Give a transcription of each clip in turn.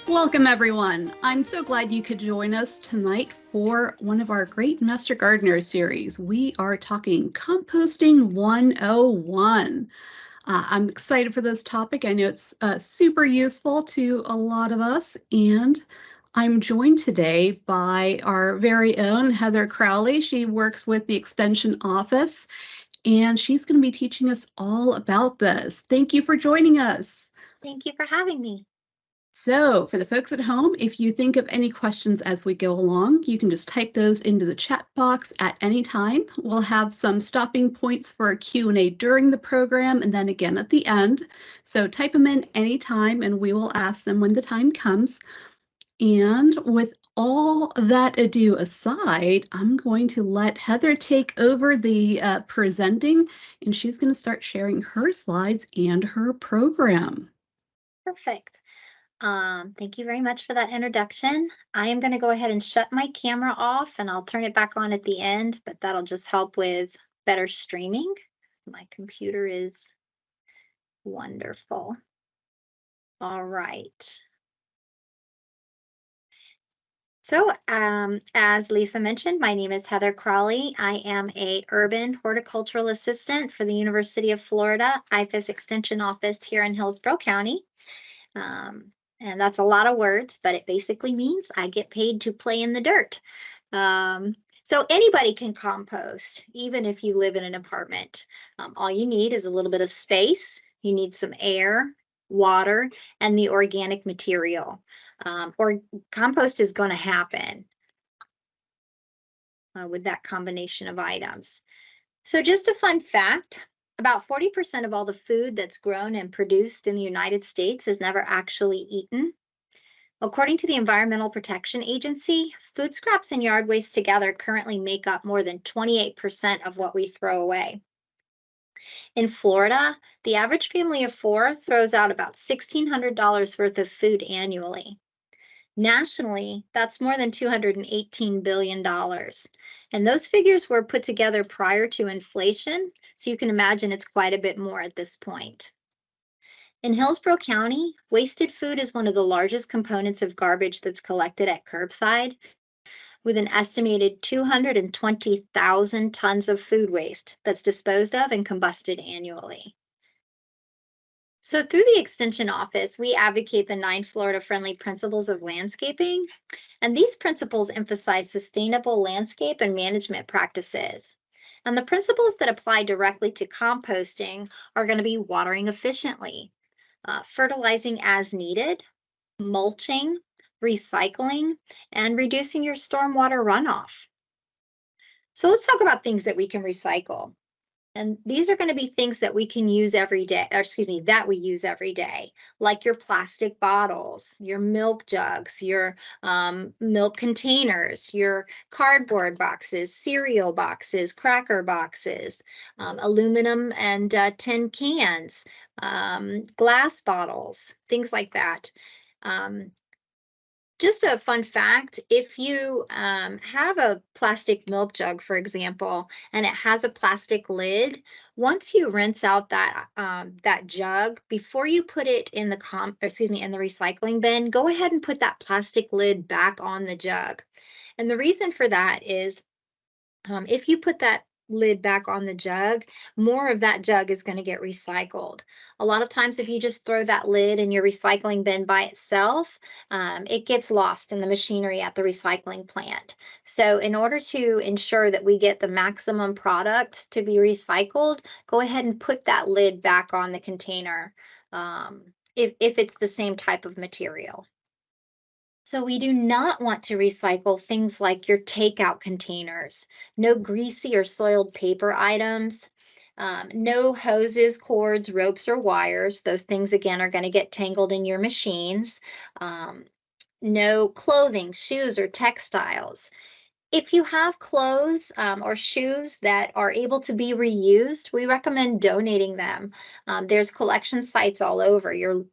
Welcome, everyone. I'm so glad you could join us tonight for one of our Great Master Gardener series. We are talking Composting 101. I'm excited for this topic. I know it's super useful to a lot of us, and I'm joined today by our very own Heather Crowley. She works with the Extension Office, and she's going to be teaching us all about this. Thank you for joining us. Thank you for having me. So for the folks at home, if you think of any questions as we go along, you can just type those into the chat box at any time. We'll have some stopping points for a Q&A during the program and then again at the end. So type them in anytime and we will ask them when the time comes. And with all that ado aside, I'm going to let Heather take over the presenting, and she's going to start sharing her slides and her program. Perfect. Thank you very much for that introduction. I am going to go ahead and shut my camera off and I'll turn it back on at the end, but that'll just help with better streaming. My computer is wonderful. All right. So as Lisa mentioned, my name is Heather Crowley. I am a urban horticultural assistant for the University of Florida IFAS Extension Office here in Hillsborough County. And that's a lot of words, but it basically means I get paid to play in the dirt. So anybody can compost, even if you live in an apartment. All you need is a little bit of space. You need some air, water, and the organic material. Or compost is going to happen with that combination of items. So just a fun fact. About 40% of all the food that's grown and produced in the United States is never actually eaten. According to the Environmental Protection Agency, food scraps and yard waste together currently make up more than 28% of what we throw away. In Florida, the average family of 4 throws out about $1,600 worth of food annually. Nationally, that's more than $218 billion. And those figures were put together prior to inflation, so you can imagine it's quite a bit more at this point. In Hillsborough County, wasted food is one of the largest components of garbage that's collected at curbside, with an estimated 220,000 tons of food waste that's disposed of and combusted annually. So through the Extension Office, we advocate the 9 Florida-friendly principles of landscaping, and these principles emphasize sustainable landscape and management practices. And the principles that apply directly to composting are going to be watering efficiently, fertilizing as needed, mulching, recycling, and reducing your stormwater runoff. So let's talk about things that we can recycle. And these are going to be things that we can use every day, or excuse me, that we use every day, like your plastic bottles, your milk jugs, your milk containers, your cardboard boxes, cereal boxes, cracker boxes, aluminum and tin cans, glass bottles, things like that. Just a fun fact, if you have a plastic milk jug, for example, and it has a plastic lid, once you rinse out that that jug, before you put it in the recycling bin, go ahead and put that plastic lid back on the jug. And the reason for that is if you put that lid back on the jug, more of that jug is going to get recycled. A lot of times, if you just throw that lid in your recycling bin by itself, it gets lost in the machinery at the recycling plant. So in order to ensure that we get the maximum product to be recycled, go ahead and put that lid back on the container if it's the same type of material. So we do not want to recycle things like your takeout containers, no greasy or soiled paper items, no hoses, cords, ropes, or wires. Those things, again, are going to get tangled in your machines. No clothing, shoes, or textiles. If you have clothes or shoes that are able to be reused, we recommend donating them. There's collection sites all over your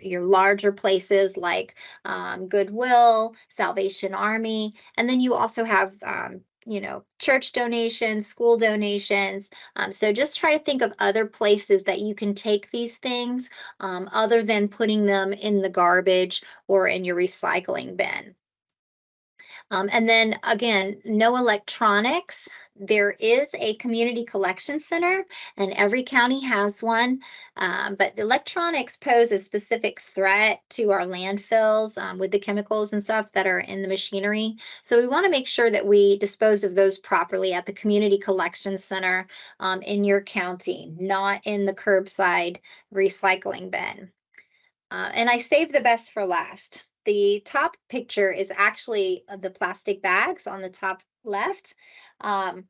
larger places like Goodwill, Salvation Army, and then you also have church donations, school donations. So just try to think of other places that you can take these things other than putting them in the garbage or in your recycling bin. And then again, no electronics. There is a community collection center, and every county has one. But the electronics pose a specific threat to our landfills with the chemicals and stuff that are in the machinery. So we want to make sure that we dispose of those properly at the community collection center in your county, not in the curbside recycling bin. And I saved the best for last. The top picture is actually the plastic bags on the top left. And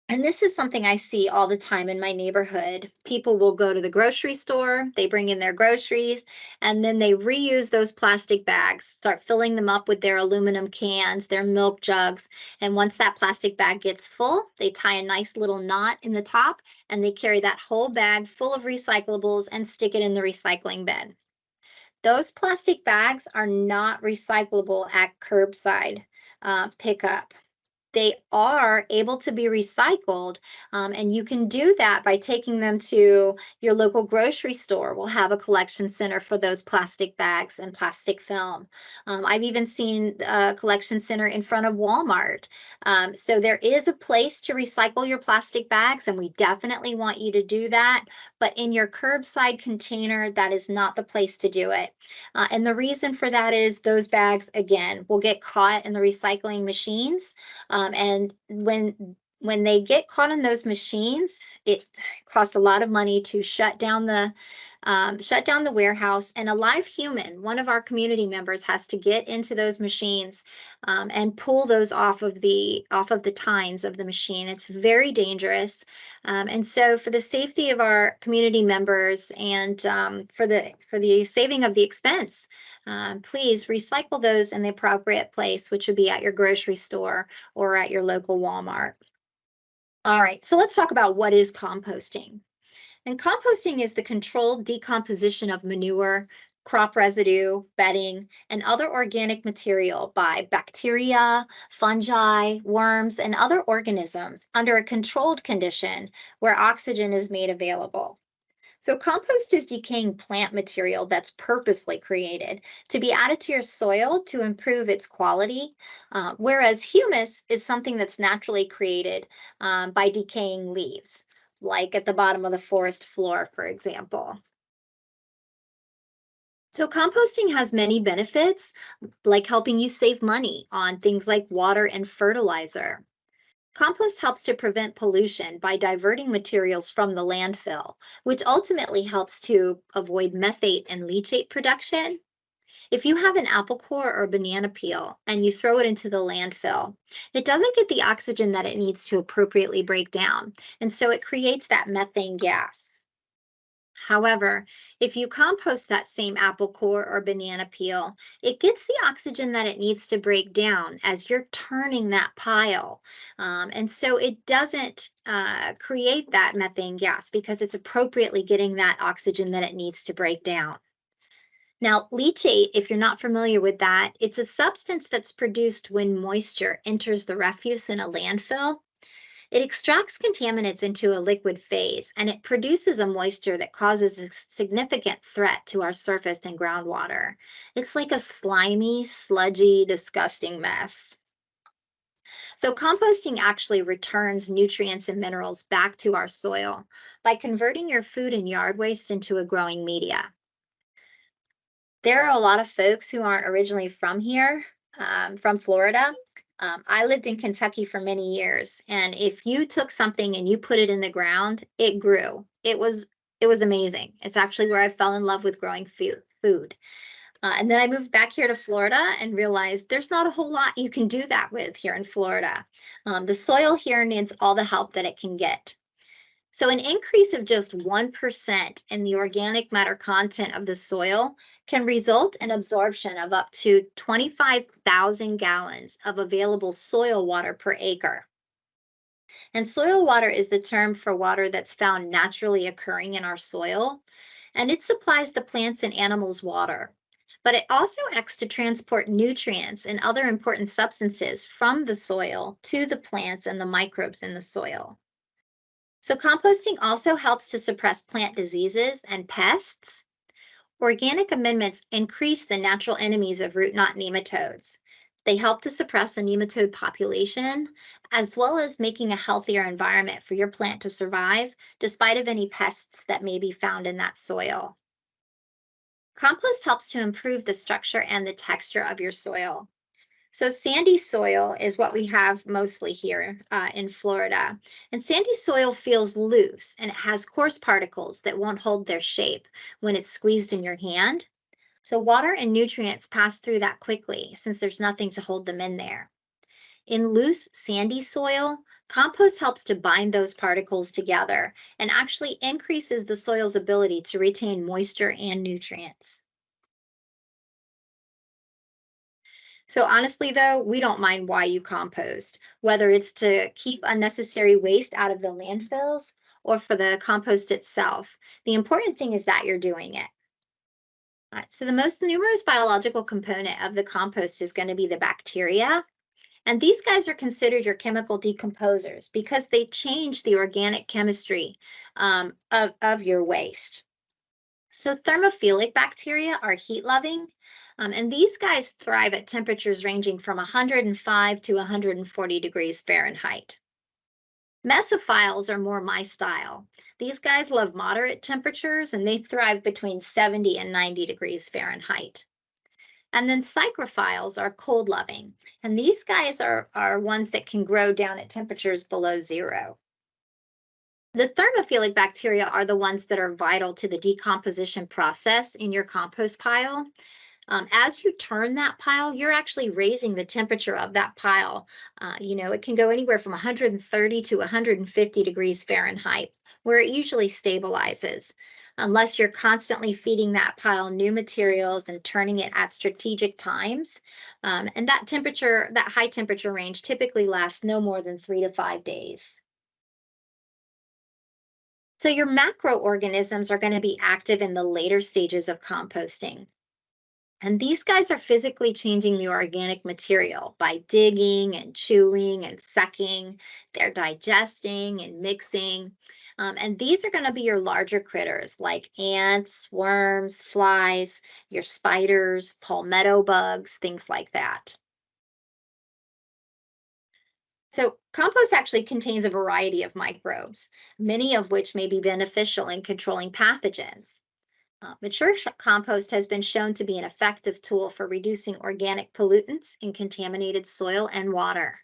this is something I see all the time in my neighborhood. People will go to the grocery store, they bring in their groceries, and then they reuse those plastic bags, start filling them up with their aluminum cans, their milk jugs. And once that plastic bag gets full, they tie a nice little knot in the top, and they carry that whole bag full of recyclables and stick it in the recycling bin. Those plastic bags are not recyclable at curbside pickup. They are able to be recycled, and you can do that by taking them to your local grocery store. We'll have a collection center for those plastic bags and plastic film. I've even seen a collection center in front of Walmart. So there is a place to recycle your plastic bags, and we definitely want you to do that. But in your curbside container, that is not the place to do it. And the reason for that is those bags, again, will get caught in the recycling machines. And when they get caught in those machines, it costs a lot of money to shut down the warehouse. And a live human, one of our community members, has to get into those machines and pull those off of the tines of the machine. It's very dangerous. And so, for the safety of our community members and for the saving of the expense, please recycle those in the appropriate place, which would be at your grocery store or at your local Walmart. All right, so let's talk about what is composting. And composting is the controlled decomposition of manure, crop residue, bedding, and other organic material by bacteria, fungi, worms, and other organisms under a controlled condition where oxygen is made available. So compost is decaying plant material that's purposely created to be added to your soil to improve its quality, whereas humus is something that's naturally created by decaying leaves, like at the bottom of the forest floor, for example. So composting has many benefits, like helping you save money on things like water and fertilizer. Compost helps to prevent pollution by diverting materials from the landfill, which ultimately helps to avoid methane and leachate production. If you have an apple core or banana peel and you throw it into the landfill, it doesn't get the oxygen that it needs to appropriately break down, and so it creates that methane gas. However, if you compost that same apple core or banana peel, it gets the oxygen that it needs to break down as you're turning that pile. And so it doesn't create that methane gas because it's appropriately getting that oxygen that it needs to break down. Now, leachate, if you're not familiar with that, it's a substance that's produced when moisture enters the refuse in a landfill. It extracts contaminants into a liquid phase, and it produces a moisture that causes a significant threat to our surface and groundwater. It's like a slimy, sludgy, disgusting mess. So composting actually returns nutrients and minerals back to our soil by converting your food and yard waste into a growing media. There are a lot of folks who aren't originally from here, from Florida. I lived in Kentucky for many years, and if you took something and you put it in the ground, it grew. It was amazing. It's actually where I fell in love with growing food. And then I moved back here to Florida and realized there's not a whole lot you can do that with here in Florida. The soil here needs all the help that it can get. So an increase of just 1% in the organic matter content of the soil can result in absorption of up to 25,000 gallons of available soil water per acre. And soil water is the term for water that's found naturally occurring in our soil, and it supplies the plants and animals water. but it also acts to transport nutrients and other important substances from the soil to the plants and the microbes in the soil. So composting also helps to suppress plant diseases and pests. Organic amendments increase the natural enemies of root knot nematodes. They help to suppress the nematode population, as well as making a healthier environment for your plant to survive, despite of any pests that may be found in that soil. Compost helps to improve the structure and the texture of your soil. So sandy soil is what we have mostly here in Florida. And sandy soil feels loose and it has coarse particles that won't hold their shape when it's squeezed in your hand. So water and nutrients pass through that quickly since there's nothing to hold them in there. In loose, sandy soil, compost helps to bind those particles together and actually increases the soil's ability to retain moisture and nutrients. So honestly, though, we don't mind why you compost, whether it's to keep unnecessary waste out of the landfills or for the compost itself. The important thing is that you're doing it. All right, so the most numerous biological component of the compost is going to be the bacteria. And these guys are considered your chemical decomposers because they change the organic chemistry of your waste. So thermophilic bacteria are heat-loving, and these guys thrive at temperatures ranging from 105 to 140 degrees Fahrenheit. Mesophiles are more my style. These guys love moderate temperatures, and they thrive between 70 and 90 degrees Fahrenheit. And then psychrophiles are cold-loving, and these guys are ones that can grow down at temperatures below zero. The thermophilic bacteria are the ones that are vital to the decomposition process in your compost pile. As you turn that pile, you're actually raising the temperature of that pile. It can go anywhere from 130 to 150 degrees Fahrenheit, where it usually stabilizes, unless you're constantly feeding that pile new materials and turning it at strategic times. And that high temperature range typically lasts no more than 3 to 5 days. So your macroorganisms are going to be active in the later stages of composting. And these guys are physically changing the organic material by digging and chewing and sucking. They're digesting and mixing. And these are going to be your larger critters like ants, worms, flies, your spiders, palmetto bugs, things like that. So compost actually contains a variety of microbes, many of which may be beneficial in controlling pathogens. Mature compost has been shown to be an effective tool for reducing organic pollutants in contaminated soil and water.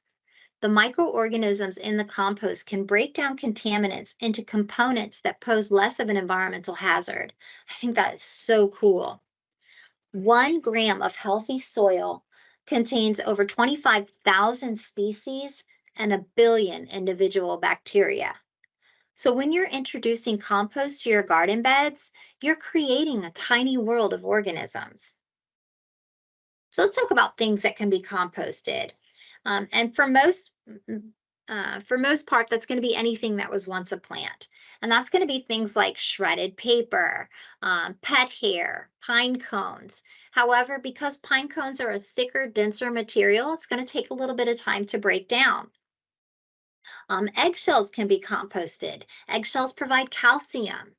The microorganisms in the compost can break down contaminants into components that pose less of an environmental hazard. I think that is so cool. 1 gram of healthy soil contains over 25,000 species and a billion individual bacteria. So when you're introducing compost to your garden beds, you're creating a tiny world of organisms. So let's talk about things that can be composted. And for most part, that's going to be anything that was once a plant. And that's going to be things like shredded paper, pet hair, pine cones. However, because pine cones are a thicker, denser material, it's going to take a little bit of time to break down. Eggshells can be composted. Eggshells provide calcium.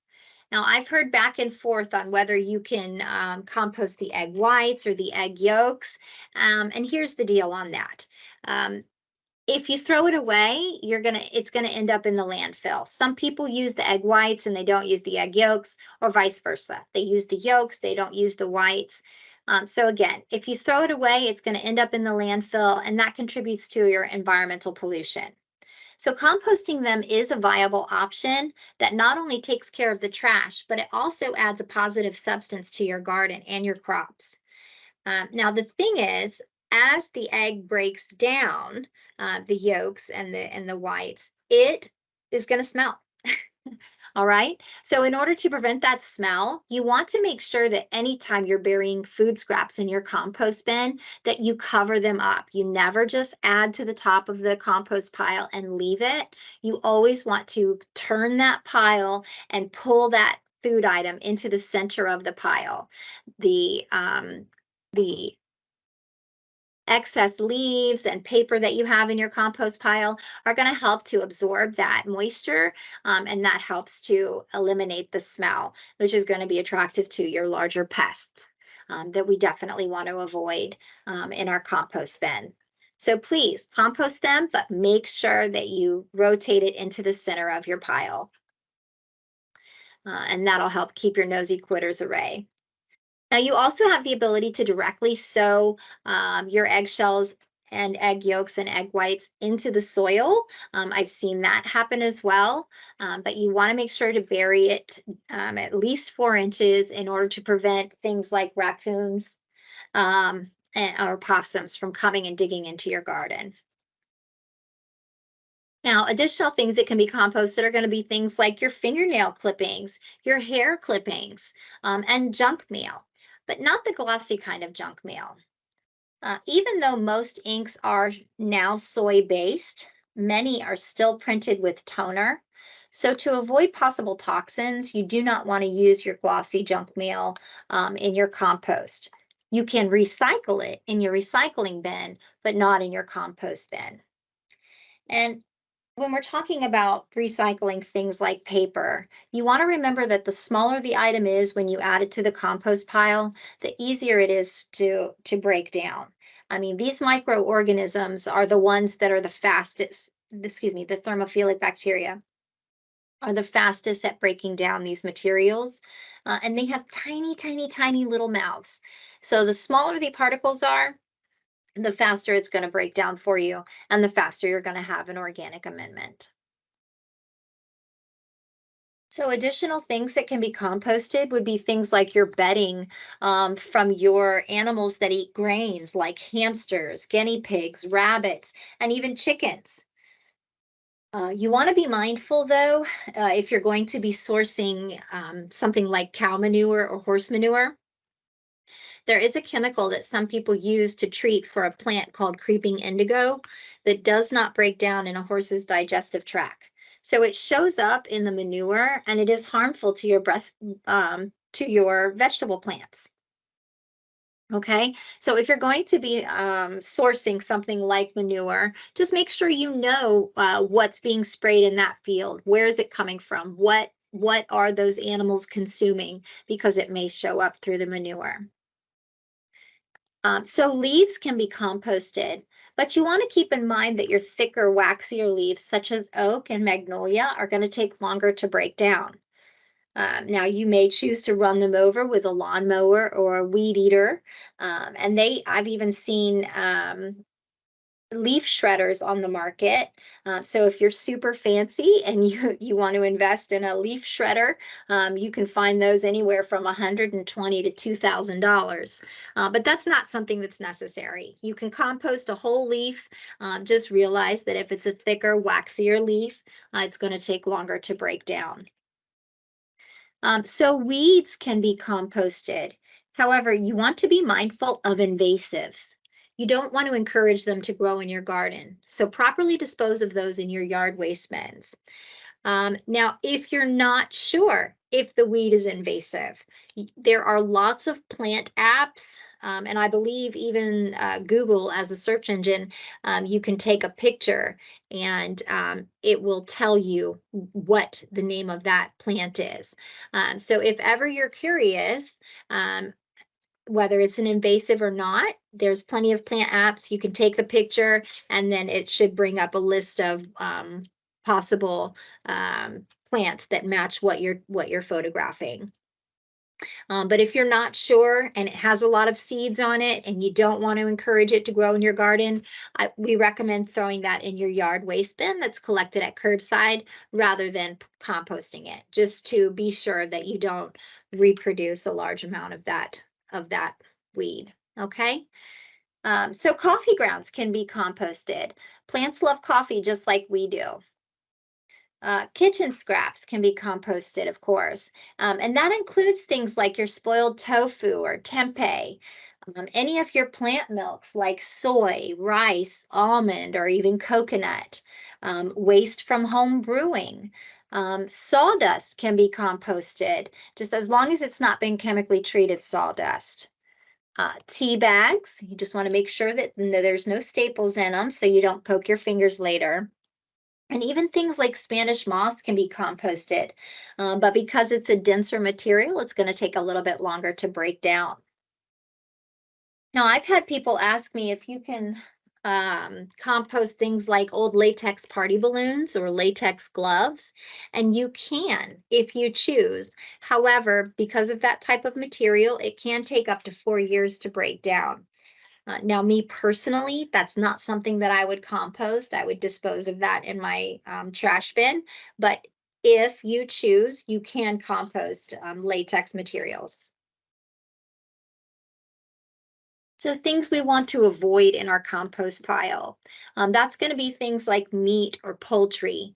Now, I've heard back and forth on whether you can compost the egg whites or the egg yolks. And here's the deal on that. If you throw it away, it's gonna end up in the landfill. Some people use the egg whites and they don't use the egg yolks, or vice versa. They use the yolks, they don't use the whites. So again, if you throw it away, it's gonna end up in the landfill, and that contributes to your environmental pollution. So composting them is a viable option that not only takes care of the trash, but it also adds a positive substance to your garden and your crops. Now, the thing is, as the egg breaks down, the yolks and the whites, it is going to smell. All right. So in order to prevent that smell, you want to make sure that anytime you're burying food scraps in your compost bin, that you cover them up. You never just add to the top of the compost pile and leave it. You always want to turn that pile and pull that food item into the center of the pile. The excess leaves and paper that you have in your compost pile are going to help to absorb that moisture, and that helps to eliminate the smell, which is going to be attractive to your larger pests that we definitely want to avoid in our compost bin. So please compost them, but make sure that you rotate it into the center of your pile. And that'll help keep your nosy quitters away. Now you also have the ability to directly sow your eggshells and egg yolks and egg whites into the soil. I've seen that happen as well, but you want to make sure to bury it at least 4 inches in order to prevent things like raccoons or possums from coming and digging into your garden. Now, additional things that can be composted are going to be things like your fingernail clippings, your hair clippings, and junk mail, but not the glossy kind of junk mail. Even though most inks are now soy-based, many are still printed with toner. So to avoid possible toxins, you do not want to use your glossy junk mail in your compost. You can recycle it in your recycling bin, but not in your compost bin. And when we're talking about recycling things like paper, you want to remember that the smaller the item is when you add it to the compost pile, the easier it is to break down. I mean, these microorganisms are the ones that are the fastest, the thermophilic bacteria are the fastest at breaking down these materials. And they have tiny, tiny, tiny little mouths. So the smaller the particles are, the faster it's going to break down for you, and the faster you're going to have an organic amendment. So additional things that can be composted would be things like your bedding from your animals that eat grains, like hamsters, guinea pigs, rabbits, and even chickens. You want to be mindful, though, if you're going to be sourcing something like cow manure or horse manure. There is a chemical that some people use to treat for a plant called creeping indigo that does not break down in a horse's digestive tract. So it shows up in the manure, and it is harmful to your vegetable plants. Okay, so if you're going to be sourcing something like manure, just make sure you know what's being sprayed in that field. Where is it coming from? What are those animals consuming? Because it may show up through the manure. So leaves can be composted, but you want to keep in mind that your thicker, waxier leaves, such as oak and magnolia, are going to take longer to break down. Now, you may choose to run them over with a lawnmower or a weed eater, and I've even seen leaf shredders on the market. So if you're super fancy and you want to invest in a leaf shredder, you can find those anywhere from $120 to $2,000. But that's not something that's necessary. You can compost a whole leaf. Just realize that if it's a thicker, waxier leaf, it's going to take longer to break down. So weeds can be composted. However, you want to be mindful of invasives. You don't want to encourage them to grow in your garden. So properly dispose of those in your yard waste bins. Now, if you're not sure if the weed is invasive, there are lots of plant apps, and I believe even Google as a search engine, you can take a picture and it will tell you what the name of that plant is. So if ever you're curious, whether it's an invasive or not, there's plenty of plant apps. You can take the picture and then it should bring up a list of possible plants that match what you're photographing. But if you're not sure and it has a lot of seeds on it and you don't want to encourage it to grow in your garden, we recommend throwing that in your yard waste bin that's collected at curbside rather than composting it, just to be sure that you don't reproduce a large amount of that weed. Okay. So coffee grounds can be composted. Plants love coffee just like we do. Kitchen scraps can be composted, of course, and that includes things like your spoiled tofu or tempeh, any of your plant milks like soy, rice, almond, or even coconut, waste from home brewing, Sawdust can be composted, just as long as it's not been chemically treated sawdust. Tea bags, you just want to make sure that there's no staples in them so you don't poke your fingers later. And even things like Spanish moss can be composted, but because it's a denser material, it's going to take a little bit longer to break down. Now, I've had people ask me if you can compost things like old latex party balloons or latex gloves, and you can if you choose. However, because of that type of material, it can take up to 4 years to break down. Now, me personally, that's not something that I would compost. I would dispose of that in my trash bin. But if you choose, you can compost latex materials. So things we want to avoid in our compost pile. That's going to be things like meat or poultry.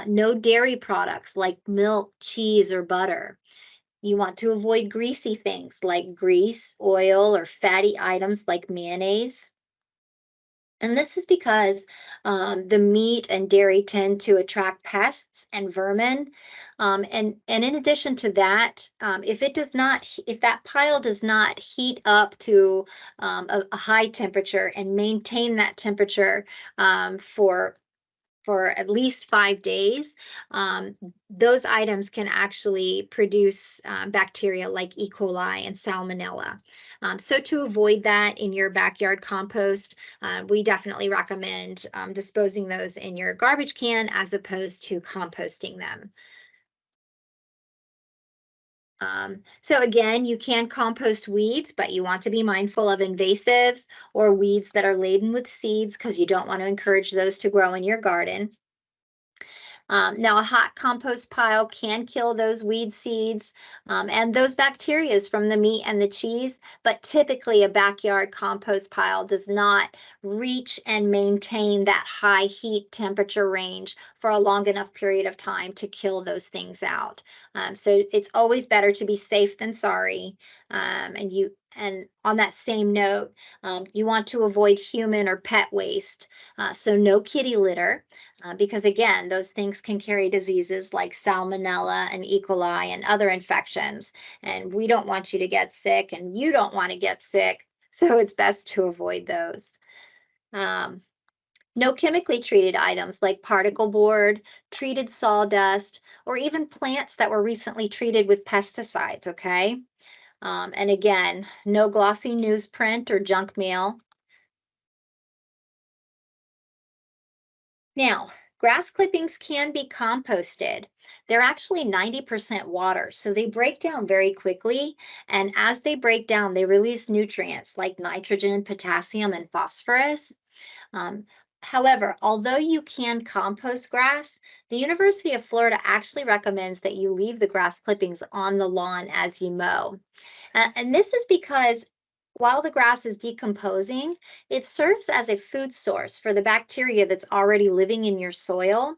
No dairy products like milk, cheese, or butter. You want to avoid greasy things like grease, oil, or fatty items like mayonnaise. And this is because the meat and dairy tend to attract pests and vermin. And in addition to that, if that pile does not heat up to a high temperature and maintain that temperature for at least 5 days, those items can actually produce bacteria like E. coli and salmonella. So to avoid that in your backyard compost, we definitely recommend disposing those in your garbage can as opposed to composting them. So again, you can compost weeds, but you want to be mindful of invasives or weeds that are laden with seeds because you don't want to encourage those to grow in your garden. Now, a hot compost pile can kill those weed seeds and those bacteria from the meat and the cheese, but typically a backyard compost pile does not reach and maintain that high heat temperature range for a long enough period of time to kill those things out. So it's always better to be safe than sorry. And on that same note, you want to avoid human or pet waste. So no kitty litter. Because again, those things can carry diseases like salmonella and E. coli and other infections. And we don't want you to get sick, and you don't want to get sick. So it's best to avoid those. No chemically treated items like particle board, treated sawdust, or even plants that were recently treated with pesticides, okay? And again, no glossy newsprint or junk mail. Now, grass clippings can be composted. They're actually 90% water, so they break down very quickly. And as they break down, they release nutrients like nitrogen, potassium, and phosphorus. Um, However, although you can compost grass, the University of Florida actually recommends that you leave the grass clippings on the lawn as you mow. And this is because while the grass is decomposing, it serves as a food source for the bacteria that's already living in your soil.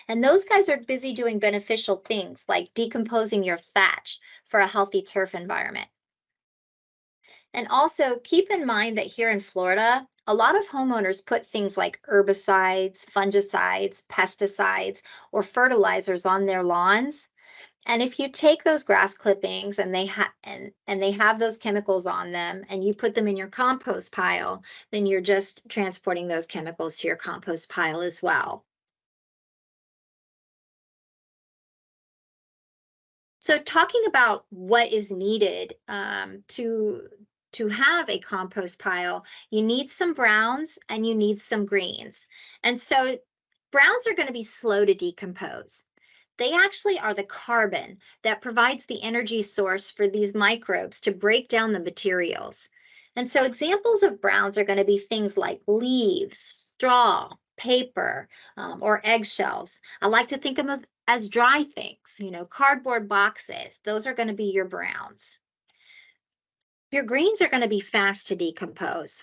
And those guys are busy doing beneficial things like decomposing your thatch for a healthy turf environment. And also keep in mind that here in Florida, a lot of homeowners put things like herbicides, fungicides, pesticides, or fertilizers on their lawns. And if you take those grass clippings and they have those chemicals on them and you put them in your compost pile, then you're just transporting those chemicals to your compost pile as well. So talking about what is needed to have a compost pile, you need some browns and you need some greens. And so browns are going to be slow to decompose. They actually are the carbon that provides the energy source for these microbes to break down the materials. And so examples of browns are going to be things like leaves, straw, paper, or eggshells. I like to think of them as dry things, cardboard boxes. Those are going to be your browns. Your greens are going to be fast to decompose.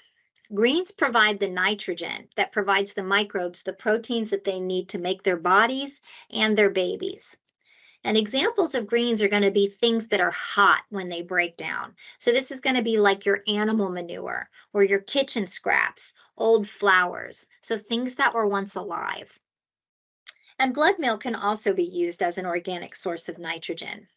Greens provide the nitrogen that provides the microbes the proteins that they need to make their bodies and their babies. And examples of greens are going to be things that are hot when they break down. So this is going to be like your animal manure or your kitchen scraps, old flowers. So things that were once alive. And blood meal can also be used as an organic source of nitrogen.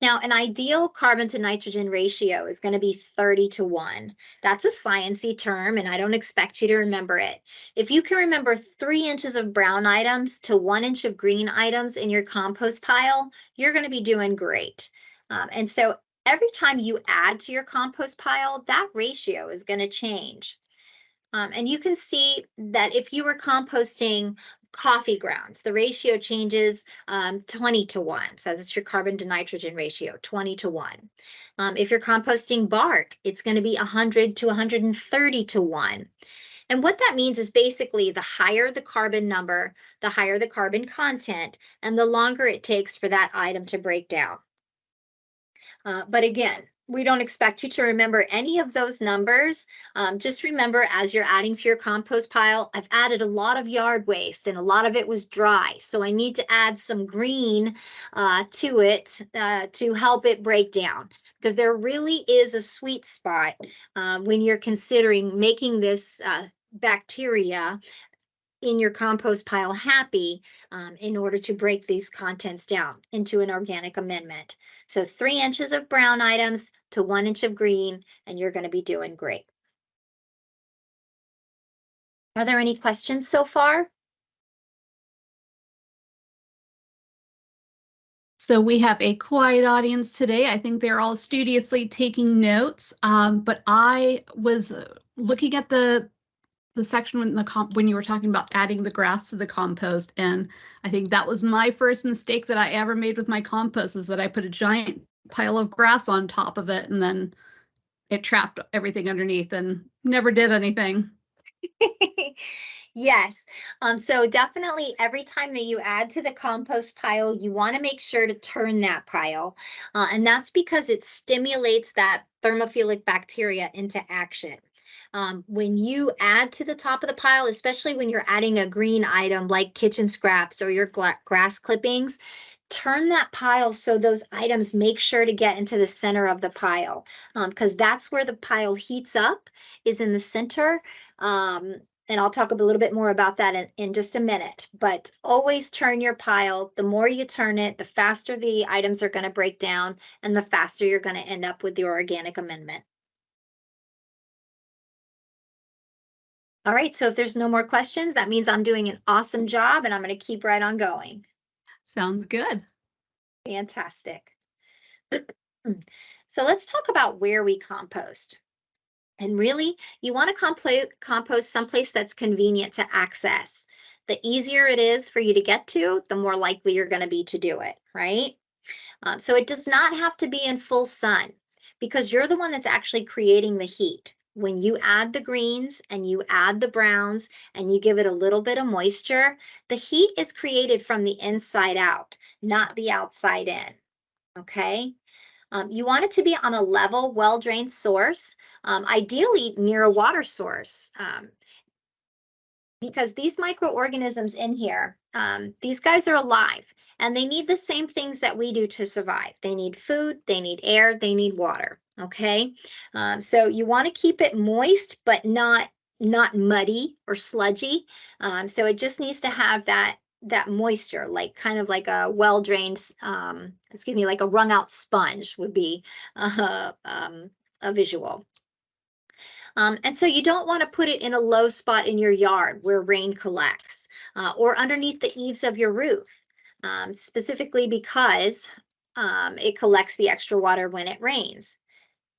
Now, an ideal carbon to nitrogen ratio is going to be 30:1. That's a sciencey term, and I don't expect you to remember it. If you can remember 3 inches of brown items to 1 inch of green items in your compost pile, you're going to be doing great. And so every time you add to your compost pile, that ratio is going to change. And you can see that if you were composting coffee grounds, the ratio changes 20:1. So that's your carbon to nitrogen ratio, 20:1. If you're composting bark, it's going to be 100 to 130:1. And what that means is basically the higher the carbon number, the higher the carbon content, and the longer it takes for that item to break down. But again, we don't expect you to remember any of those numbers. Just remember, as you're adding to your compost pile, I've added a lot of yard waste and a lot of it was dry. So I need to add some green to it to help it break down, because there really is a sweet spot when you're considering making this bacteria in your compost pile happy in order to break these contents down into an organic amendment. So 3 inches of brown items to 1 inch of green, and you're going to be doing great. Are there any questions so far? So we have a quiet audience today. I think they're all studiously taking notes, but I was looking at the section when you were talking about adding the grass to the compost, and I think that was my first mistake that I ever made with my compost, is that I put a giant pile of grass on top of it and then it trapped everything underneath and never did anything. Yes. So definitely every time that you add to the compost pile, you want to make sure to turn that pile. And that's because it stimulates that thermophilic bacteria into action. When you add to the top of the pile, especially when you're adding a green item like kitchen scraps or your grass clippings, turn that pile so those items make sure to get into the center of the pile, because that's where the pile heats up, is in the center. And I'll talk a little bit more about that in just a minute, but always turn your pile. The more you turn it, the faster the items are going to break down and the faster you're going to end up with your organic amendment. All right, so if there's no more questions, that means I'm doing an awesome job and I'm going to keep right on going. Sounds good. Fantastic. So let's talk about where we compost. And really, you want to compost someplace that's convenient to access. The easier it is for you to get to, the more likely you're going to be to do it, right? So it does not have to be in full sun, because you're the one that's actually creating the heat. When you add the greens and you add the browns and you give it a little bit of moisture, the heat is created from the inside out, not the outside in, okay? You want it to be on a level, well-drained source, ideally near a water source, because these microorganisms in here, these guys are alive and they need the same things that we do to survive. They need food, they need air, they need water, okay? So you want to keep it moist, but not muddy or sludgy. So it just needs to have that moisture, like kind of like a well-drained, like a wrung out sponge would be a visual. And so you don't want to put it in a low spot in your yard where rain collects, or underneath the eaves of your roof, specifically because it collects the extra water when it rains.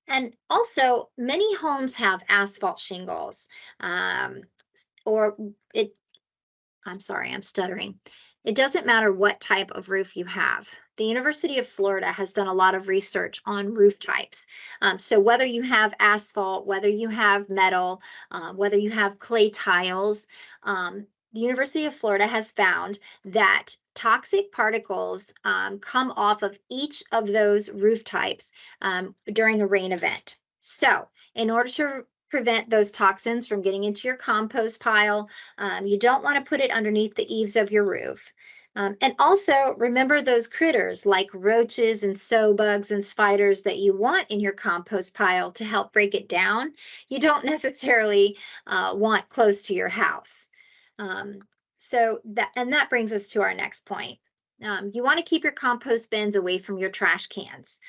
And also, many homes have asphalt shingles, I'm sorry, I'm stuttering. It doesn't matter what type of roof you have. The University of Florida has done a lot of research on roof types. So whether you have asphalt, whether you have metal, whether you have clay tiles, the University of Florida has found that toxic particles come off of each of those roof types during a rain event. So in order to prevent those toxins from getting into your compost pile, you don't want to put it underneath the eaves of your roof. And also remember those critters like roaches and sow bugs and spiders that you want in your compost pile to help break it down. You don't necessarily want close to your house. that brings us to our next point. You want to keep your compost bins away from your trash cans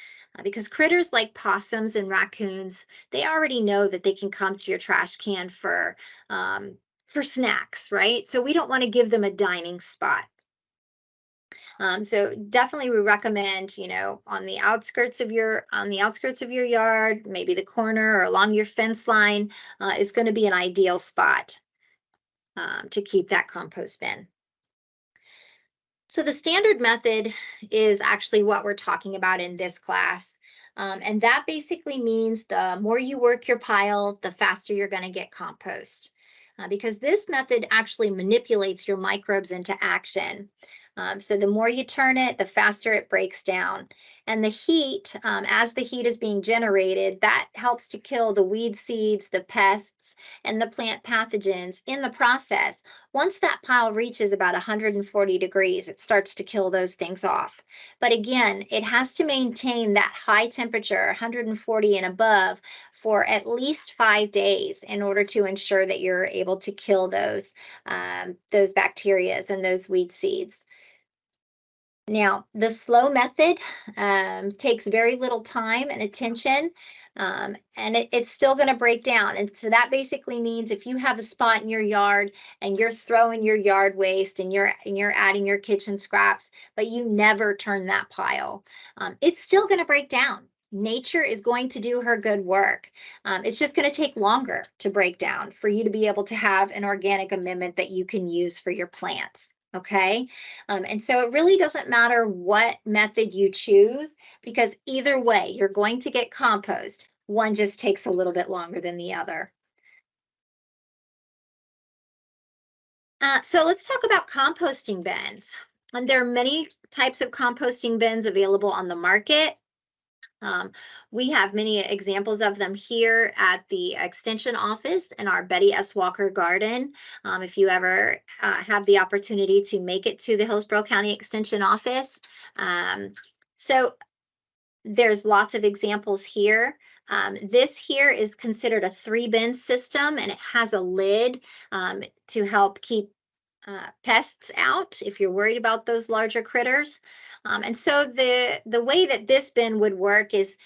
because critters like possums and raccoons, they already know that they can come to your trash can for snacks, right? So we don't want to give them a dining spot. So definitely we recommend, on the outskirts of your yard, maybe the corner or along your fence line is going to be an ideal spot to keep that compost bin. So the standard method is actually what we're talking about in this class. And that basically means the more you work your pile, the faster you're going to get compost. Because this method actually manipulates your microbes into action. So the more you turn it, the faster it breaks down. And the heat, as the heat is being generated, that helps to kill the weed seeds, the pests, and the plant pathogens in the process. Once that pile reaches about 140 degrees, it starts to kill those things off. But again, it has to maintain that high temperature, 140 and above, for at least 5 days in order to ensure that you're able to kill those bacteria and those weed seeds. Now, the slow method takes very little time and attention, and it's still going to break down. And so that basically means if you have a spot in your yard and you're throwing your yard waste and you're adding your kitchen scraps, but you never turn that pile, it's still going to break down. Nature is going to do her good work. It's just going to take longer to break down for you to be able to have an organic amendment that you can use for your plants. Okay. And so it really doesn't matter what method you choose, because either way, you're going to get compost. One just takes a little bit longer than the other. So let's talk about composting bins. And there are many types of composting bins available on the market. We have many examples of them here at the Extension office in our Betty S. Walker garden. If you ever have the opportunity to make it to the Hillsborough County Extension office. So there's lots of examples here. This here is considered a 3-bin system, and it has a lid to help keep pests out if you're worried about those larger critters. And so the way that this bin would work is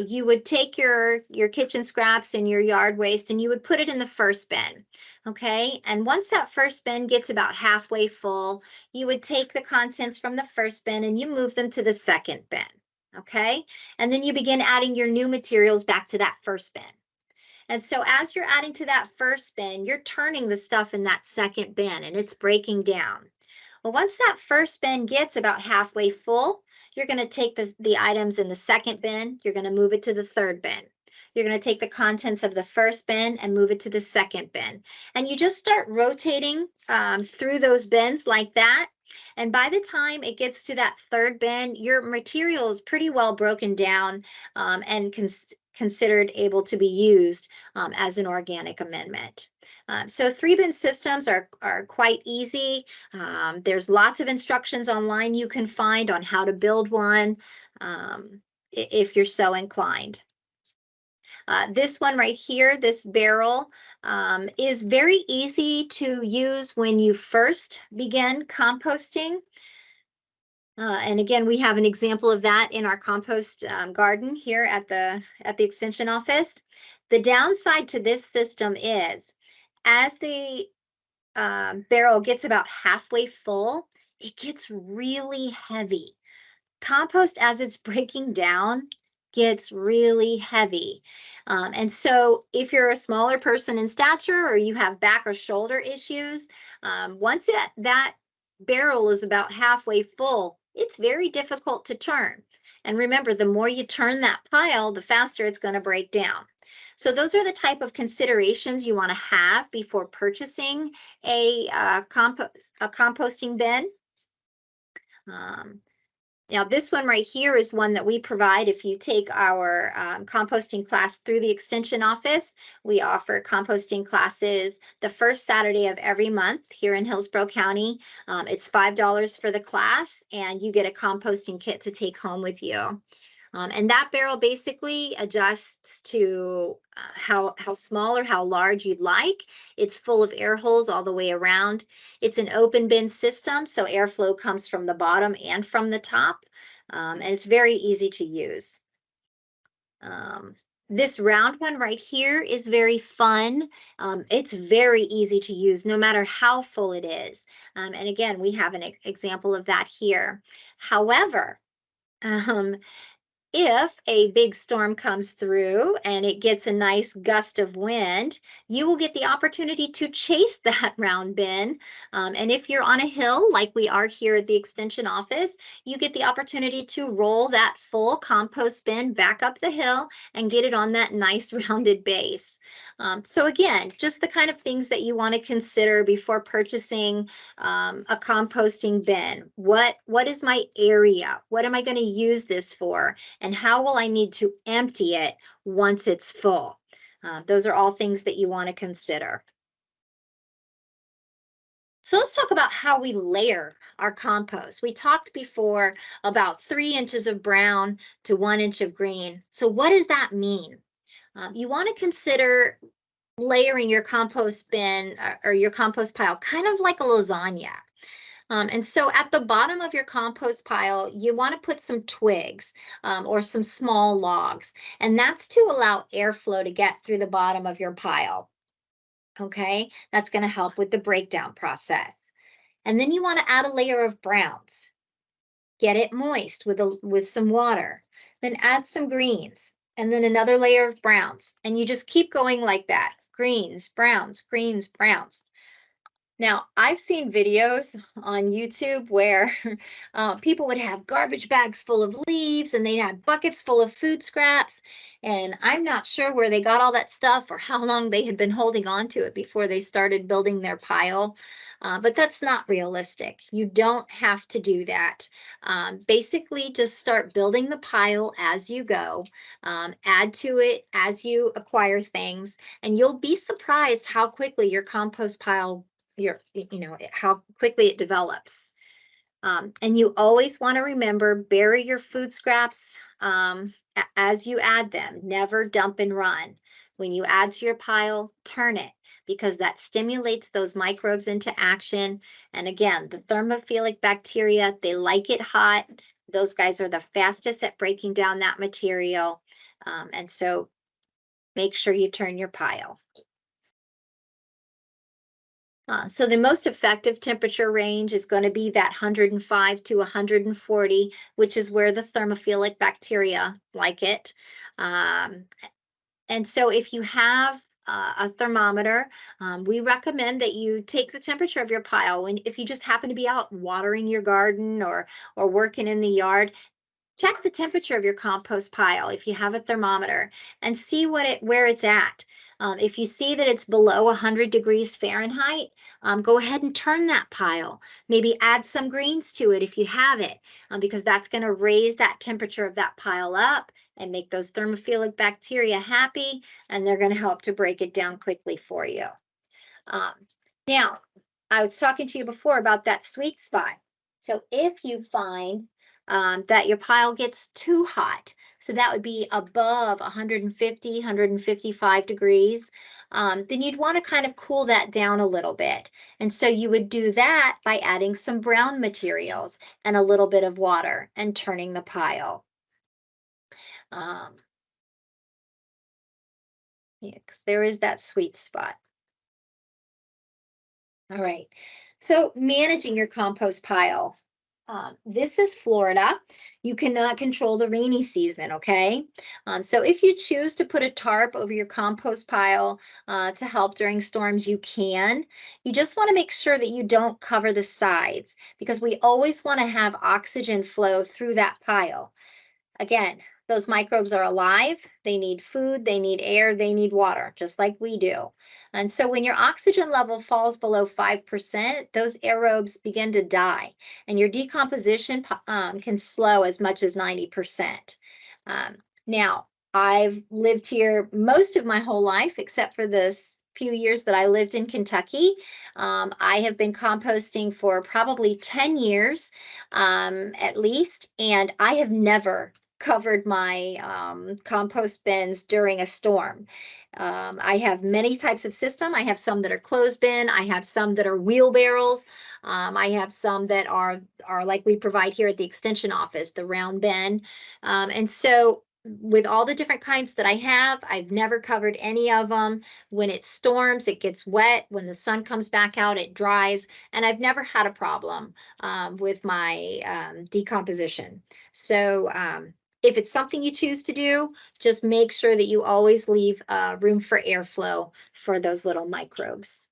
you would take your kitchen scraps and your yard waste and you would put it in the first bin. Okay, and once that first bin gets about halfway full, you would take the contents from the first bin and you move them to the second bin. Okay, and then you begin adding your new materials back to that first bin. And so as you're adding to that first bin, you're turning the stuff in that second bin and it's breaking down. Well, once that first bin gets about halfway full, you're going to take the items in the second bin, you're going to move it to the third bin. You're going to take the contents of the first bin and move it to the second bin. And you just start rotating through those bins like that. And by the time it gets to that third bin, your material is pretty well broken down and considered able to be used as an organic amendment. So 3-bin systems are quite easy. There's lots of instructions online you can find on how to build one if you're so inclined. This one right here, this barrel, is very easy to use when you first begin composting. And again, we have an example of that in our compost garden here at the Extension office. The downside to this system is, as the barrel gets about halfway full, it gets really heavy. Compost, as it's breaking down, gets really heavy. And so if you're a smaller person in stature or you have back or shoulder issues, once that barrel is about halfway full, it's very difficult to turn. And remember, the more you turn that pile, the faster it's going to break down. So those are the type of considerations you want to have before purchasing a composting bin. Now, this one right here is one that we provide if you take our composting class through the Extension office. We offer composting classes the first Saturday of every month here in Hillsborough County. It's $5 for the class, and you get a composting kit to take home with you. And that barrel basically adjusts to how small or how large you'd like. It's full of air holes all the way around. It's an open bin system, so airflow comes from the bottom and from the top, and it's very easy to use. This round one right here is very fun. It's very easy to use no matter how full it is. And again, we have an example of that here. However, if a big storm comes through and it gets a nice gust of wind, you will get the opportunity to chase that round bin. And if you're on a hill, like we are here at the Extension office, you get the opportunity to roll that full compost bin back up the hill and get it on that nice rounded base. So again, just the kind of things that you want to consider before purchasing a composting bin. What is my area? What am I going to use this for? And how will I need to empty it once it's full? Those are all things that you want to consider. So let's talk about how we layer our compost. We talked before about 3 inches of brown to 1 inch of green. So what does that mean? You want to consider layering your compost bin or your compost pile kind of like a lasagna. And so at the bottom of your compost pile, you want to put some twigs or some small logs, and that's to allow airflow to get through the bottom of your pile. Okay, that's going to help with the breakdown process. And then you want to add a layer of browns. Get it moist with some water. Then add some greens, and then another layer of browns. And you just keep going like that. Greens, browns, greens, browns. Now, I've seen videos on YouTube where people would have garbage bags full of leaves and they'd have buckets full of food scraps. And I'm not sure where they got all that stuff or how long they had been holding on to it before they started building their pile. But that's not realistic. You don't have to do that. Basically, just start building the pile as you go. Add to it as you acquire things, and you'll be surprised how quickly your compost pile how quickly it develops. And you always want to remember, bury your food scraps as you add them. Never dump and run. When you add to your pile, turn it, because that stimulates those microbes into action. And again, the thermophilic bacteria, they like it hot. Those guys are the fastest at breaking down that material. And so make sure you turn your pile. So the most effective temperature range is going to be that 105 to 140, which is where the thermophilic bacteria like it. And so if you have a thermometer, we recommend that you take the temperature of your pile. If you just happen to be out watering your garden or working in the yard, check the temperature of your compost pile if you have a thermometer and see where it's at. If you see that it's below 100 degrees Fahrenheit, go ahead and turn that pile. Maybe add some greens to it if you have it, because that's going to raise that temperature of that pile up and make those thermophilic bacteria happy, and they're going to help to break it down quickly for you. Now, I was talking to you before about that sweet spot. So if you find that your pile gets too hot, so that would be above 150, 155 degrees, then you'd want to kind of cool that down a little bit. And so you would do that by adding some brown materials and a little bit of water and turning the pile. Yeah, 'cause there is that sweet spot. All right, so managing your compost pile. This is Florida. You cannot control the rainy season, okay? So if you choose to put a tarp over your compost pile to help during storms, you can. You just want to make sure that you don't cover the sides, because we always want to have oxygen flow through that pile. Again, those microbes are alive. They need food, they need air, they need water, just like we do. And so when your oxygen level falls below 5%, those aerobes begin to die, and your decomposition can slow as much as 90%. Now, I've lived here most of my whole life, except for this few years that I lived in Kentucky. I have been composting for probably 10 years at least, and I have never covered my compost bins during a storm. I have many types of system. I have some that are closed bin. I have some that are wheelbarrows. I have some that are like we provide here at the extension office, the round bin. And so with all the different kinds that I have, I've never covered any of them. When it storms, it gets wet. When the sun comes back out, it dries. And I've never had a problem with my decomposition. So if it's something you choose to do, just make sure that you always leave room for airflow for those little microbes.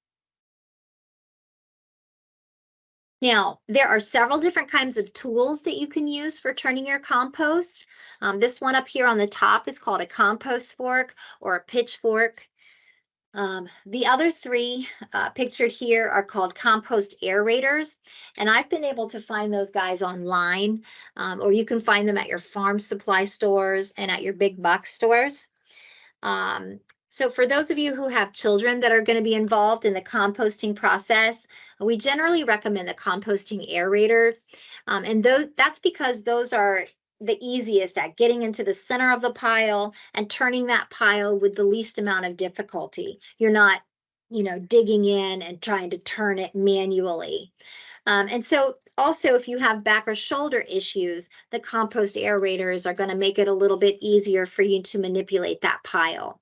Now, there are several different kinds of tools that you can use for turning your compost. This one up here on the top is called a compost fork or a pitchfork. The other three pictured here are called compost aerators, and I've been able to find those guys online, or you can find them at your farm supply stores and at your big box stores. So for those of you who have children that are going to be involved in the composting process, we generally recommend the composting aerator. And that's because those are the easiest at getting into the center of the pile and turning that pile with the least amount of difficulty. You're not, digging in and trying to turn it manually. And so also if you have back or shoulder issues, the compost aerators are going to make it a little bit easier for you to manipulate that pile.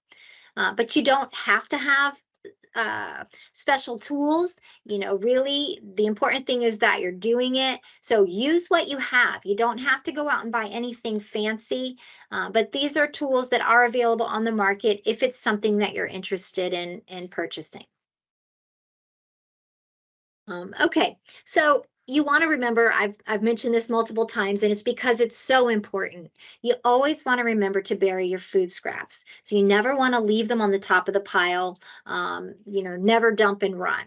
But you don't have to have special tools. Really, the important thing is that you're doing it. So use what you have. You don't have to go out and buy anything fancy, but these are tools that are available on the market if it's something that you're interested in purchasing. Okay, so you want to remember, I've mentioned this multiple times, and it's because it's so important. You always want to remember to bury your food scraps. So you never want to leave them on the top of the pile, never dump and run.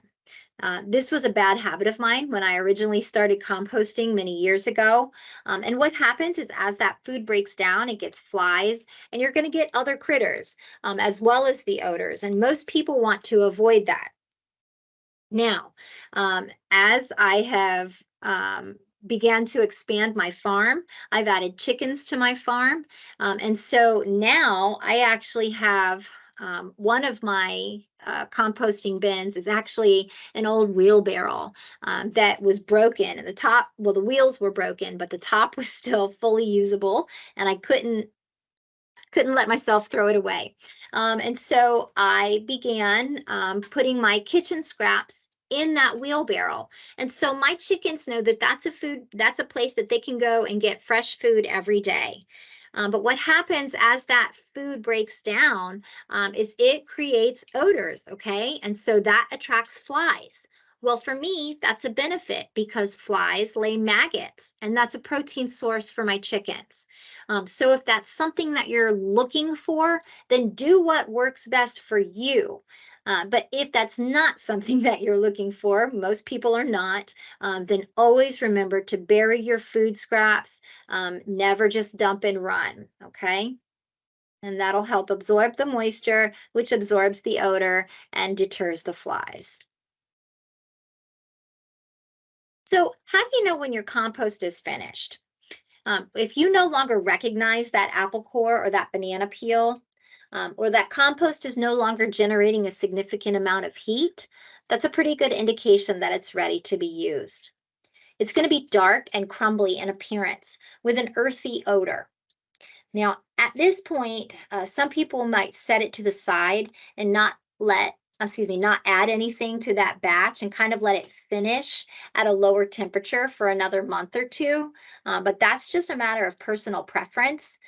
This was a bad habit of mine when I originally started composting many years ago. And what happens is as that food breaks down, it gets flies, and you're going to get other critters, as well as the odors. And most people want to avoid that. Now, as I have began to expand my farm, I've added chickens to my farm. And so now I actually have one of my composting bins is actually an old wheelbarrow that was broken, and the wheels were broken, but the top was still fully usable, and I couldn't let myself throw it away. And so I began putting my kitchen scraps in that wheelbarrow. And so my chickens know that that's a place that they can go and get fresh food every day. But what happens as that food breaks down is it creates odors, okay? And so that attracts flies. Well, for me, that's a benefit because flies lay maggots, and that's a protein source for my chickens. So if that's something that you're looking for, then do what works best for you. But if that's not something that you're looking for, most people are not, then always remember to bury your food scraps. Never just dump and run, okay? And that'll help absorb the moisture, which absorbs the odor and deters the flies. So how do you know when your compost is finished? If you no longer recognize that apple core or that banana peel, or that compost is no longer generating a significant amount of heat, that's a pretty good indication that it's ready to be used. It's going to be dark and crumbly in appearance with an earthy odor. Now, at this point, some people might set it to the side and not add anything to that batch and kind of let it finish at a lower temperature for another month or two. But that's just a matter of personal preference.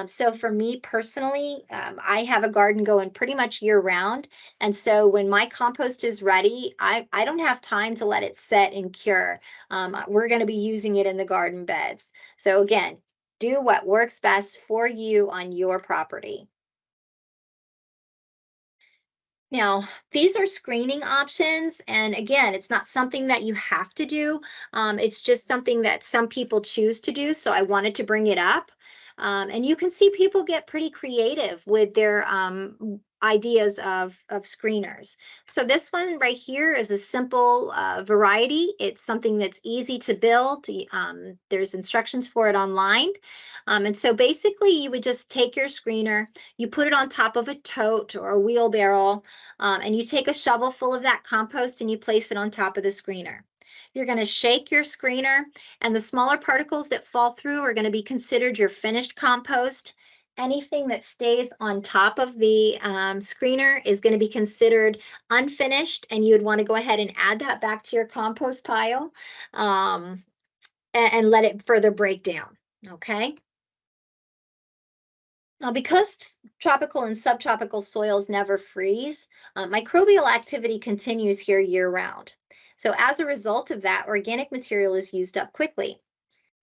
So for me personally, I have a garden going pretty much year round. And so when my compost is ready, I don't have time to let it set and cure. We're going to be using it in the garden beds. So again, do what works best for you on your property. Now, these are screening options, and again, it's not something that you have to do. It's just something that some people choose to do, so I wanted to bring it up. And you can see people get pretty creative with their ideas of screeners. So this one right here is a simple variety. It's something that's easy to build. There's instructions for it online. And so basically you would just take your screener, you put it on top of a tote or a wheelbarrow, and you take a shovel full of that compost and you place it on top of the screener. You're going to shake your screener, and the smaller particles that fall through are going to be considered your finished compost. Anything that stays on top of the screener is going to be considered unfinished, and you would want to go ahead and add that back to your compost pile and let it further break down, okay? Now, because tropical and subtropical soils never freeze, microbial activity continues here year-round. So as a result of that, organic material is used up quickly.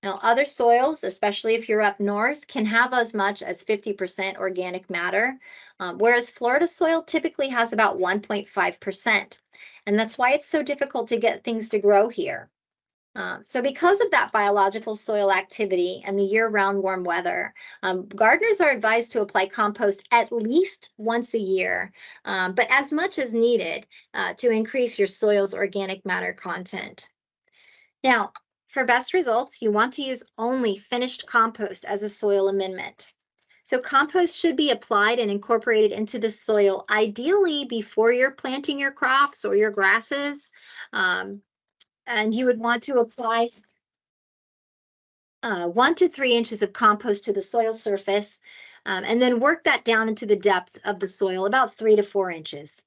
Now, other soils, especially if you're up north, can have as much as 50% organic matter, whereas Florida soil typically has about 1.5%. And that's why it's so difficult to get things to grow here. So because of that biological soil activity and the year-round warm weather, gardeners are advised to apply compost at least once a year, but as much as needed to increase your soil's organic matter content. Now, for best results, you want to use only finished compost as a soil amendment. So compost should be applied and incorporated into the soil, ideally before you're planting your crops or your grasses. And you would want to apply 1 to 3 inches of compost to the soil surface, and then work that down into the depth of the soil, about 3 to 4 inches.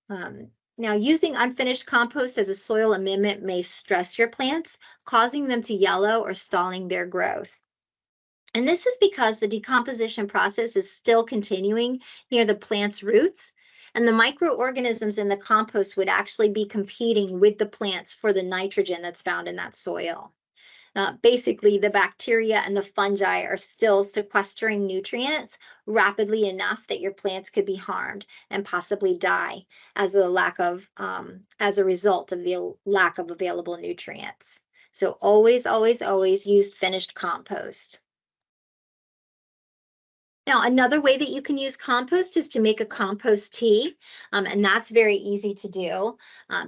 Now, using unfinished compost as a soil amendment may stress your plants, causing them to yellow or stalling their growth. And this is because the decomposition process is still continuing near the plant's roots, and the microorganisms in the compost would actually be competing with the plants for the nitrogen that's found in that soil. Basically, the bacteria and the fungi are still sequestering nutrients rapidly enough that your plants could be harmed and possibly die as a result of the lack of available nutrients. So always, always, always use finished compost. Now, another way that you can use compost is to make a compost tea, and that's very easy to do.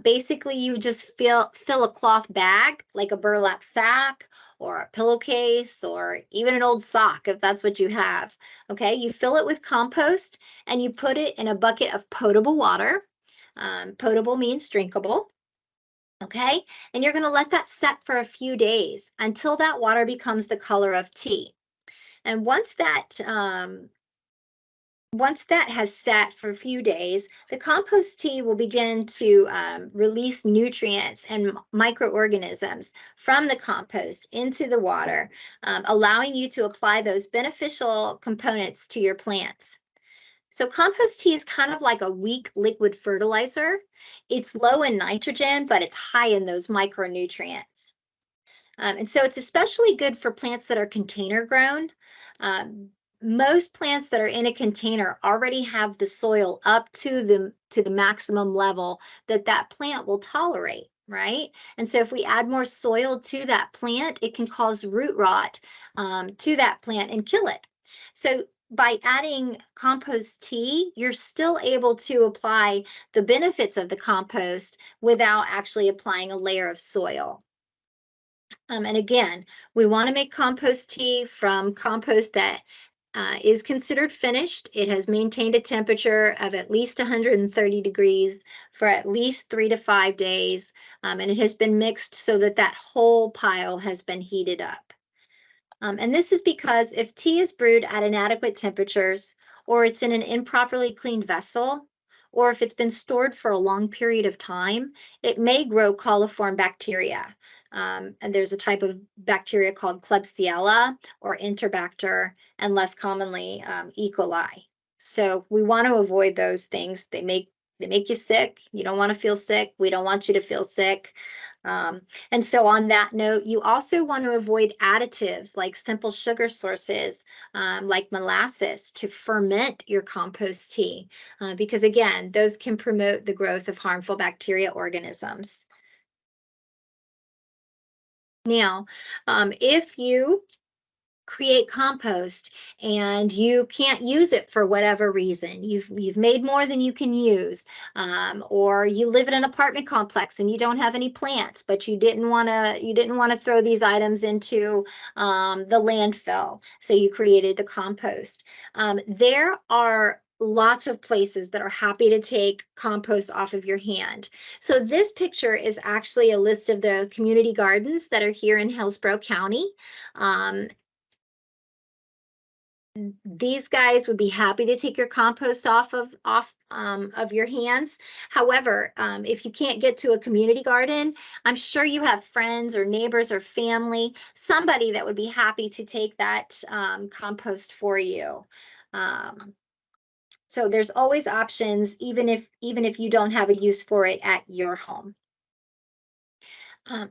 Basically, you just fill a cloth bag, like a burlap sack or a pillowcase or even an old sock, if that's what you have. Okay, you fill it with compost and you put it in a bucket of potable water. Potable means drinkable. Okay, and you're going to let that set for a few days until that water becomes the color of tea. And once that has sat for a few days, the compost tea will begin to release nutrients and microorganisms from the compost into the water, allowing you to apply those beneficial components to your plants. So compost tea is kind of like a weak liquid fertilizer. It's low in nitrogen, but it's high in those micronutrients. And so it's especially good for plants that are container grown. Most plants that are in a container already have the soil up to the maximum level that plant will tolerate, right? And so if we add more soil to that plant, it can cause root rot to that plant and kill it. So by adding compost tea, you're still able to apply the benefits of the compost without actually applying a layer of soil. And again, we want to make compost tea from compost that is considered finished. It has maintained a temperature of at least 130 degrees for at least 3 to 5 days, and it has been mixed so that whole pile has been heated up. And this is because if tea is brewed at inadequate temperatures, or it's in an improperly cleaned vessel, or if it's been stored for a long period of time, it may grow coliform bacteria. And there's a type of bacteria called Klebsiella or Interbacter, and less commonly E. coli. So we want to avoid those things. They make you sick. You don't want to feel sick. We don't want you to feel sick. And so on that note, you also want to avoid additives like simple sugar sources, like molasses, to ferment your compost tea, because again, those can promote the growth of harmful bacteria organisms. Now, if you create compost and you can't use it for whatever reason, you've made more than you can use, or you live in an apartment complex and you don't have any plants, but you didn't want to throw these items into the landfill, so you created the compost. There are lots of places that are happy to take compost off of your hand. So this picture is actually a list of the community gardens that are here in Hillsborough County. These guys would be happy to take your compost off of your hands. However, if you can't get to a community garden, I'm sure you have friends or neighbors or family, somebody that would be happy to take that compost for you. So there's always options, even if you don't have a use for it at your home.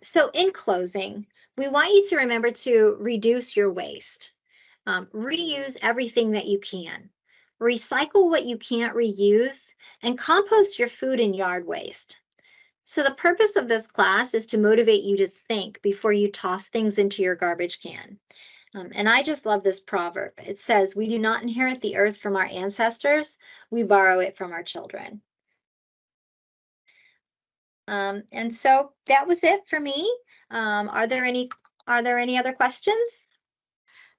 So in closing, we want you to remember to reduce your waste. Reuse everything that you can. Recycle what you can't reuse, and compost your food and yard waste. So the purpose of this class is to motivate you to think before you toss things into your garbage can. And I just love this proverb. It says, "We do not inherit the earth from our ancestors, we borrow it from our children." And so that was it for me. Are there any other questions?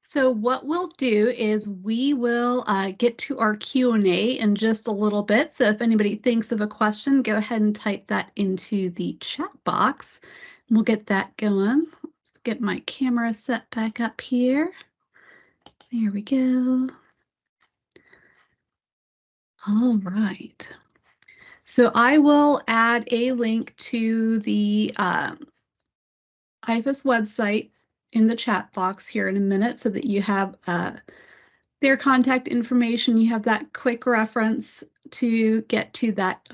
So what we'll do is we will get to our Q&A in just a little bit. So if anybody thinks of a question, go ahead and type that into the chat box. We'll get that going. Let's get my camera set back up here. There we go. All right. So I will add a link to the IFAS website in the chat box here in a minute so that you have their contact information. You have that quick reference to get to that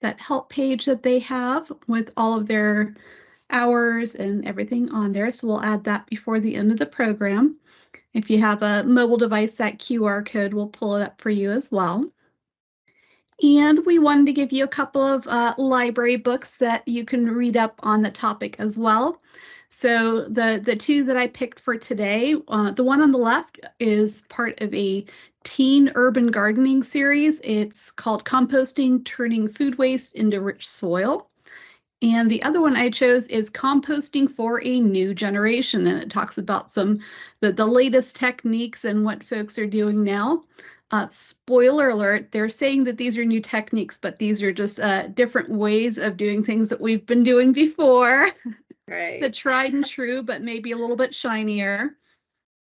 that help page that they have with all of their hours and everything on there. So we'll add that before the end of the program. If you have a mobile device, that QR code will pull it up for you as well. And we wanted to give you a couple of library books that you can read up on the topic as well. So the two that I picked for today, the one on the left is part of a teen urban gardening series. It's called Composting, Turning Food Waste into Rich Soil. And the other one I chose is Composting for a New Generation. And it talks about the latest techniques and what folks are doing now. Spoiler alert, they're saying that these are new techniques, but these are just different ways of doing things that we've been doing before. Right. The tried and true, but maybe a little bit shinier.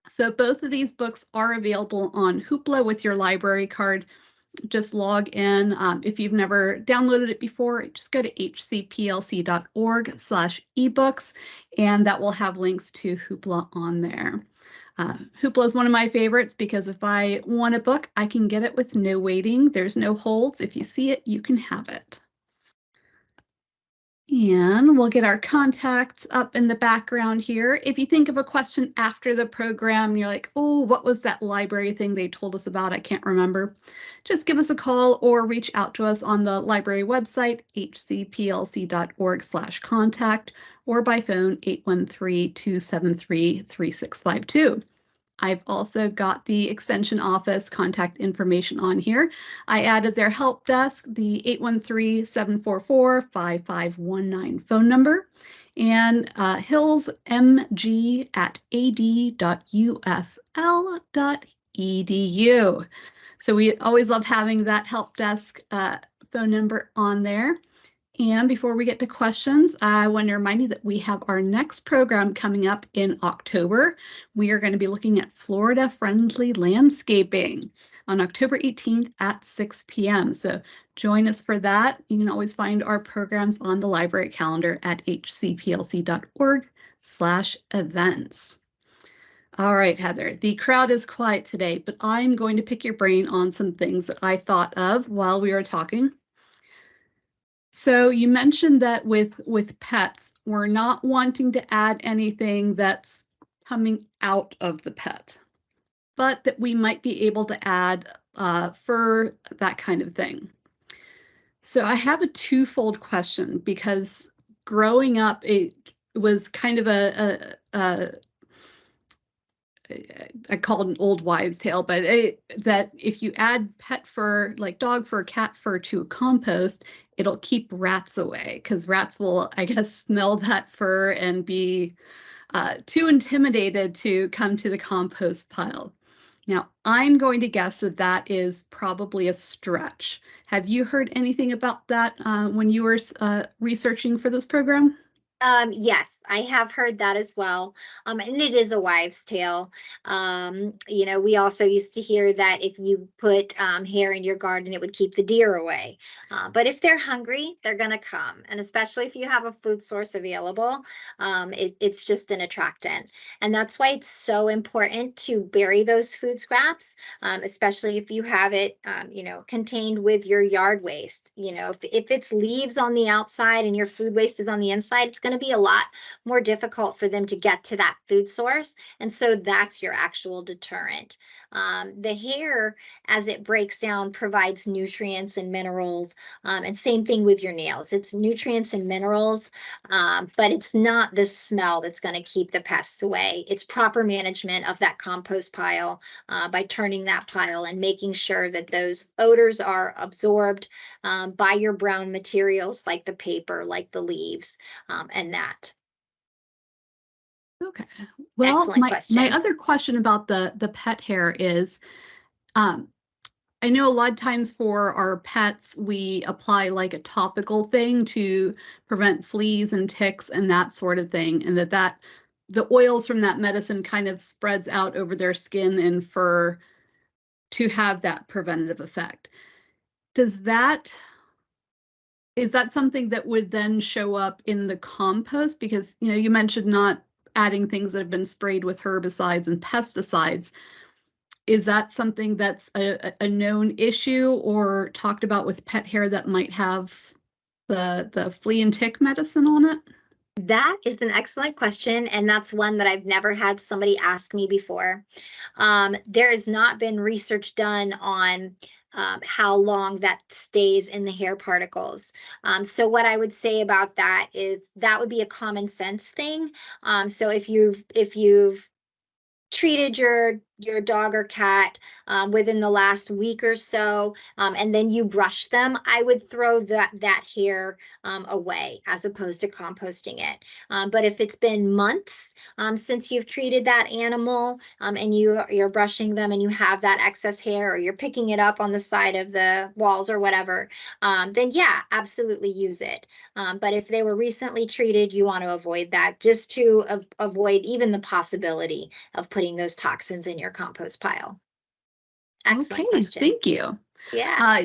So both of these books are available on Hoopla with your library card. Just log in. If you've never downloaded it before, just go to hcplc.org/ebooks, and that will have links to Hoopla on there. Hoopla is one of my favorites because if I want a book, I can get it with no waiting. There's no holds. If you see it, you can have it. And we'll get our contacts up in the background here. If you think of a question after the program, you're like, oh, what was that library thing they told us about? I can't remember. Just give us a call or reach out to us on the library website, hcplc.org/contact, or by phone 813-273-3652. I've also got the Extension Office contact information on here. I added their help desk, the 813-744-5519 phone number, and hillsmg@ad.ufl.edu. So we always love having that help desk phone number on there. And before we get to questions, I want to remind you that we have our next program coming up in October. We are going to be looking at Florida-friendly landscaping on October 18th at 6 p.m. So join us for that. You can always find our programs on the library calendar at hcplc.org/events. All right, Heather, the crowd is quiet today, but I'm going to pick your brain on some things that I thought of while we were talking. So you mentioned that with pets, we're not wanting to add anything that's coming out of the pet, but that we might be able to add fur, that kind of thing. So I have a twofold question because growing up, it was kind of a I call it an old wives' tale, but that if you add pet fur, like dog fur, cat fur, to a compost, it'll keep rats away, because rats will, I guess, smell that fur and be too intimidated to come to the compost pile. Now, I'm going to guess that that is probably a stretch. Have you heard anything about that when you were researching for this program? Yes, I have heard that as well. And it is a wives' tale. We also used to hear that if you put hair in your garden, it would keep the deer away. But if they're hungry, they're going to come. And especially if you have a food source available, it's just an attractant. And that's why it's so important to bury those food scraps, especially if you have it, contained with your yard waste. If it's leaves on the outside and your food waste is on the inside, it's going to be a lot more difficult for them to get to that food source. And so that's your actual deterrent. The hair, as it breaks down, provides nutrients and minerals. And same thing with your nails. It's nutrients and minerals, but it's not the smell that's going to keep the pests away. It's proper management of that compost pile by turning that pile and making sure that those odors are absorbed by your brown materials like the paper, like the leaves, and that. Okay. Well, Excellent question. my other question about the pet hair is, I know a lot of times for our pets, we apply like a topical thing to prevent fleas and ticks and that sort of thing, and that the oils from that medicine kind of spreads out over their skin and fur to have that preventative effect. Is that something that would then show up in the compost? Because, you mentioned not adding things that have been sprayed with herbicides and pesticides. Is that something that's a known issue or talked about with pet hair that might have the flea and tick medicine on it? That is an excellent question, and that's one that I've never had somebody ask me before. There has not been research done on how long that stays in the hair particles. So what I would say about that is that would be a common sense thing. So if you've treated your dog or cat within the last week or so, and then you brush them, I would throw that hair away as opposed to composting it. But if it's been months since you've treated that animal and you're brushing them and you have that excess hair, or you're picking it up on the side of the walls or whatever, then yeah, absolutely use it. But if they were recently treated, you want to avoid that, just to avoid even the possibility of putting those toxins in your compost pile. Excellent question. Thank you. Yeah. I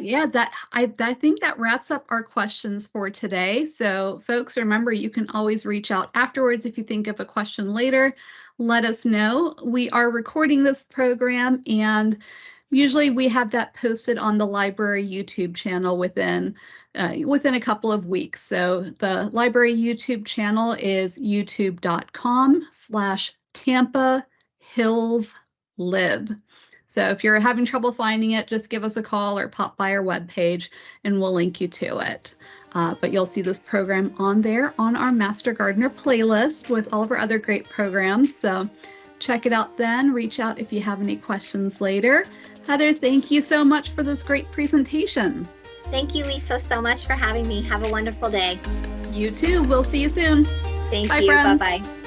think that wraps up our questions for today. So folks, remember, you can always reach out afterwards if you think of a question later. Let us know. We are recording this program, and usually we have that posted on the library YouTube channel within a couple of weeks. So the library YouTube channel is youtube.com/Tampa Hills Lib. So if you're having trouble finding it, just give us a call or pop by our webpage and we'll link you to it. But you'll see this program on there on our Master Gardener playlist with all of our other great programs. So check it out then. Reach out if you have any questions later. Heather, thank you so much for this great presentation. Thank you, Lisa, so much for having me. Have a wonderful day. You too. We'll see you soon. Thank Bye, you. friends. Bye-bye.